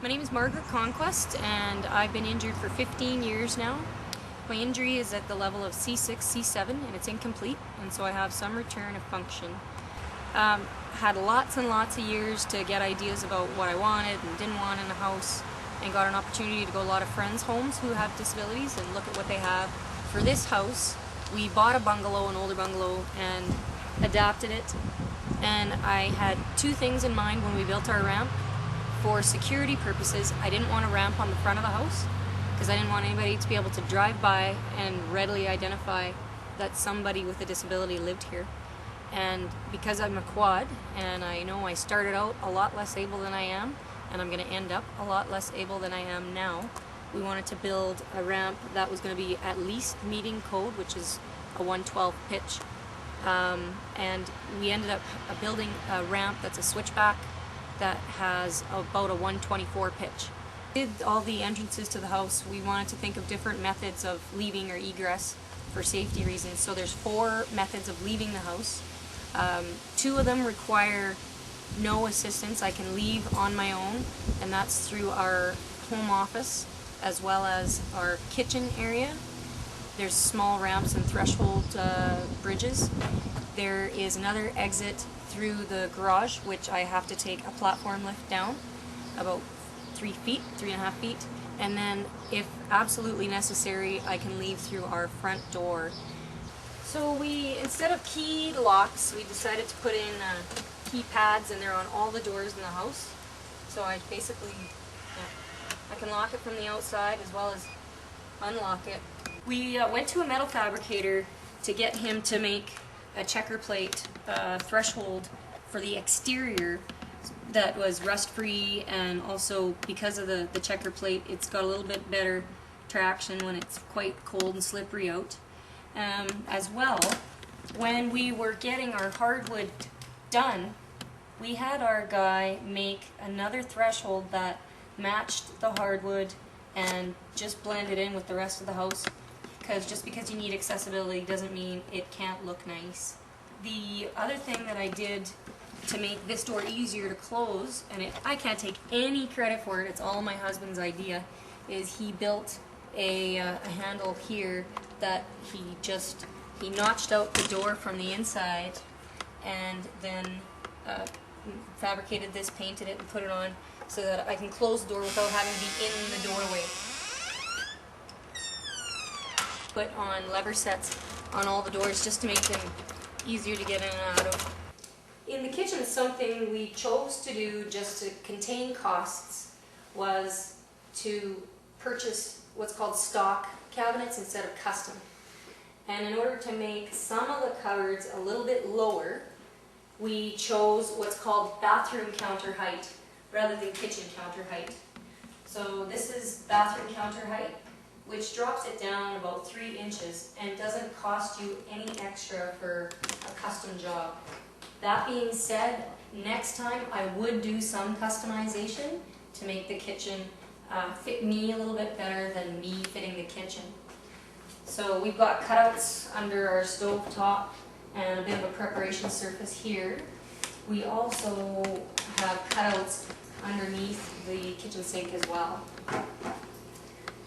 My name is Margaret Conquest, and I've been injured for 15 years now. My injury is at the level of C6, C7, and it's incomplete, and so I have some return of function. Had lots and lots of years to get ideas about what I wanted and didn't want in a house, and got an opportunity to go to a lot of friends' homes who have disabilities and look at what they have. For this house, we bought a bungalow, an older bungalow, and adapted it. And I had two things in mind when we built our ramp. For security purposes, I didn't want a ramp on the front of the house because I didn't want anybody to be able to drive by and readily identify that somebody with a disability lived here. And because I'm a quad, and I know I started out a lot less able than I am, and I'm going to end up a lot less able than I am now, we wanted to build a ramp that was going to be at least meeting code, which is a 112 pitch. And we ended up building a ramp that's a switchback that has about a 124 pitch. Did all the entrances to the house. We wanted to think of different methods of leaving or egress for safety reasons. So there's 4 methods of leaving the house. 2 of them require no assistance. I can leave on my own, and that's through our home office as well as our kitchen area. There's small ramps and threshold bridges. There is another exit through the garage, which I have to take a platform lift down about 3 feet, 3.5 feet, and then if absolutely necessary, I can leave through our front door. So we, instead of key locks, we decided to put in keypads, and they're on all the doors in the house. So I basically, I can lock it from the outside as well as unlock it. We went to a metal fabricator to get him to make a checker plate threshold for the exterior that was rust-free, and also because of the checker plate, it's got a little bit better traction when it's quite cold and slippery out. As well, when we were getting our hardwood done, we had our guy make another threshold that matched the hardwood and just blended in with the rest of the house. Because just because you need accessibility doesn't mean it can't look nice. The other thing that I did to make this door easier to close, and I can't take any credit for it, it's all my husband's idea, is he built a handle here that he notched out the door from the inside, and then fabricated this, painted it, and put it on so that I can close the door without having to be in the doorway. Put on lever sets on all the doors just to make them easier to get in and out of. In the kitchen, something we chose to do just to contain costs was to purchase what's called stock cabinets instead of custom. And in order to make some of the cupboards a little bit lower, we chose what's called bathroom counter height rather than kitchen counter height. So this is bathroom counter height, which drops it down about 3 inches and doesn't cost you any extra for a custom job. That being said, next time I would do some customization to make the kitchen fit me a little bit better than me fitting the kitchen. So we've got cutouts under our stove top and a bit of a preparation surface here. We also have cutouts underneath the kitchen sink as well.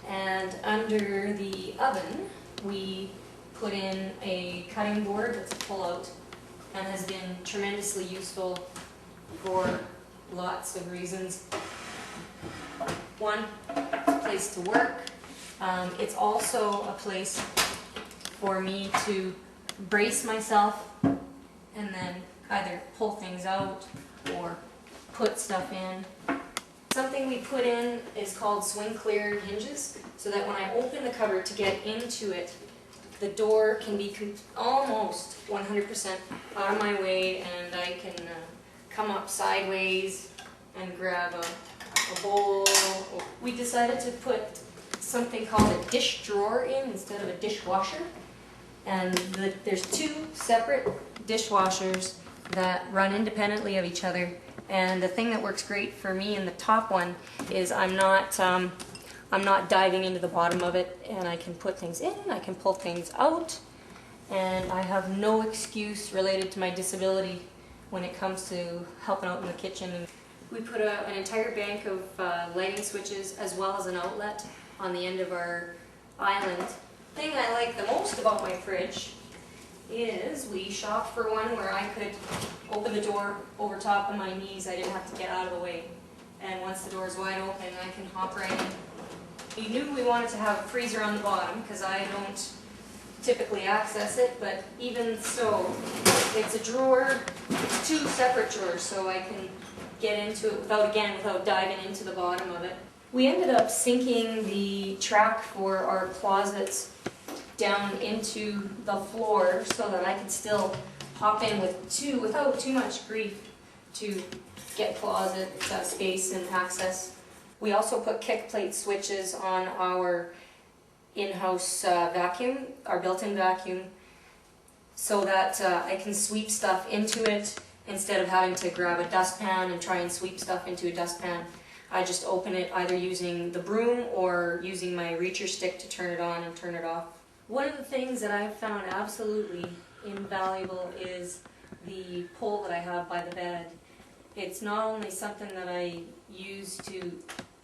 And under the oven, we put in a cutting board that's a pull-out and has been tremendously useful for lots of reasons. One, it's a place to work. It's also a place for me to brace myself and then either pull things out or put stuff in. Something we put in is called swing clear hinges, so that when I open the cupboard to get into it, the door can be almost 100% out of my way, and I can come up sideways and grab a bowl. We decided to put something called a dish drawer in instead of a dishwasher, and there's 2 separate dishwashers that run independently of each other. And the thing that works great for me in the top one is I'm not diving into the bottom of it, and I can put things in, I can pull things out, and I have no excuse related to my disability when it comes to helping out in the kitchen. We put an entire bank of lighting switches as well as an outlet on the end of our island. The thing I like the most about my fridge is we shopped for one where I could open the door over top of my knees. I didn't have to get out of the way. And once the door is wide open, I can hop right in. We knew we wanted to have a freezer on the bottom because I don't typically access it, but even so, it's a drawer, it's two separate drawers, so I can get into it without diving into the bottom of it. We ended up sinking the track for our closets down into the floor so that I could still hop in without too much grief to get closet space and access. We also put kick plate switches on our in-house vacuum, our built-in vacuum, so that I can sweep stuff into it instead of having to grab a dustpan and try and sweep stuff into a dustpan. I just open it either using the broom or using my reacher stick to turn it on and turn it off. One of the things that I've found absolutely invaluable is the pole that I have by the bed. It's not only something that I use to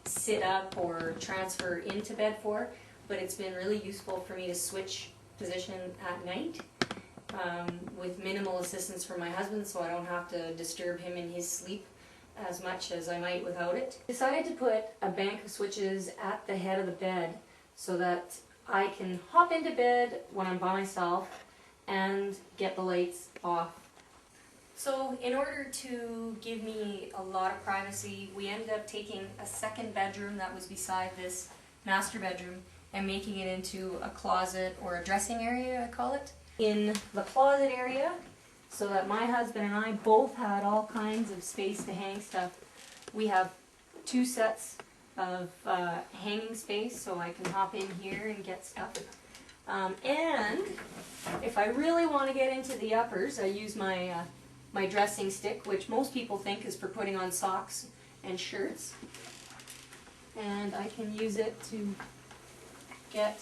sit up or transfer into bed for, but it's been really useful for me to switch position at night with minimal assistance from my husband, so I don't have to disturb him in his sleep as much as I might without it. Decided to put a bank of switches at the head of the bed so that I can hop into bed when I'm by myself and get the lights off. So in order to give me a lot of privacy, we ended up taking a second bedroom that was beside this master bedroom and making it into a closet or a dressing area, I call it. In the closet area, so that my husband and I both had all kinds of space to hang stuff, we have two sets of hanging space, so I can hop in here and get stuff. And if I really want to get into the uppers, I use my my dressing stick, which most people think is for putting on socks and shirts. And I can use it to get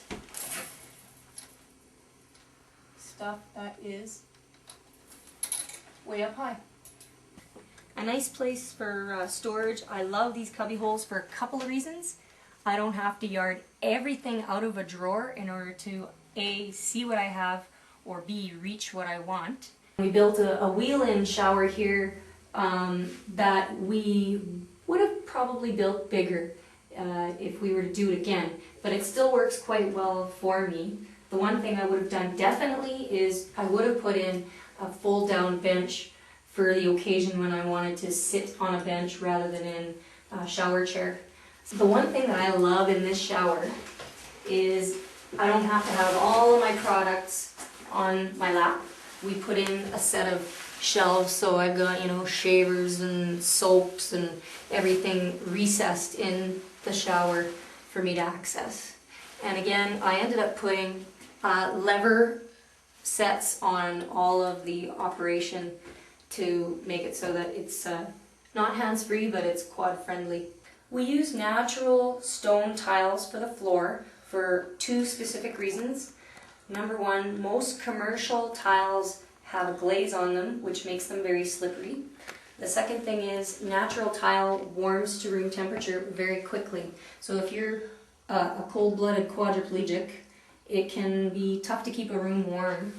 stuff that is way up high. A nice place for storage. I love these cubby holes for a couple of reasons. I don't have to yard everything out of a drawer in order to A, see what I have, or B, reach what I want. We built a wheel-in shower here that we would have probably built bigger if we were to do it again, but it still works quite well for me. The one thing I would have done definitely is I would have put in a fold-down bench for the occasion when I wanted to sit on a bench rather than in a shower chair. So the one thing that I love in this shower is I don't have to have all of my products on my lap. We put in a set of shelves, so I've got, you know, shavers and soaps and everything recessed in the shower for me to access. And again, I ended up putting lever sets on all of the operation to make it so that it's not hands-free, but it's quad-friendly. We use natural stone tiles for the floor for two specific reasons. Number one, most commercial tiles have a glaze on them, which makes them very slippery. The second thing is natural tile warms to room temperature very quickly. So if you're a cold-blooded quadriplegic, it can be tough to keep a room warm.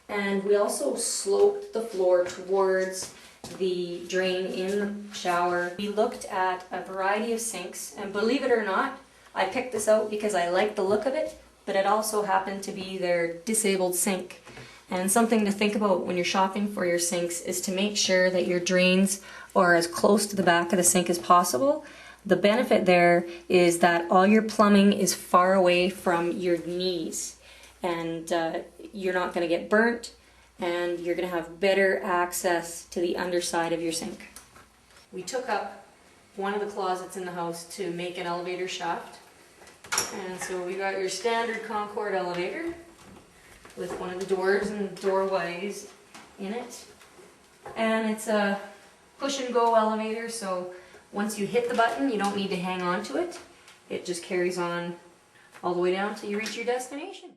And we also sloped the floor towards the drain in the shower. We looked at a variety of sinks, and believe it or not, I picked this out because I like the look of it, but it also happened to be their disabled sink. And something to think about when you're shopping for your sinks is to make sure that your drains are as close to the back of the sink as possible. The benefit there is that all your plumbing is far away from your knees, and you're not going to get burnt, and you're going to have better access to the underside of your sink. We took up one of the closets in the house to make an elevator shaft. And so we got your standard Concord elevator with one of the doors and doorways in it. And it's a push and go elevator, so once you hit the button, you don't need to hang on to it. It just carries on all the way down till you reach your destination.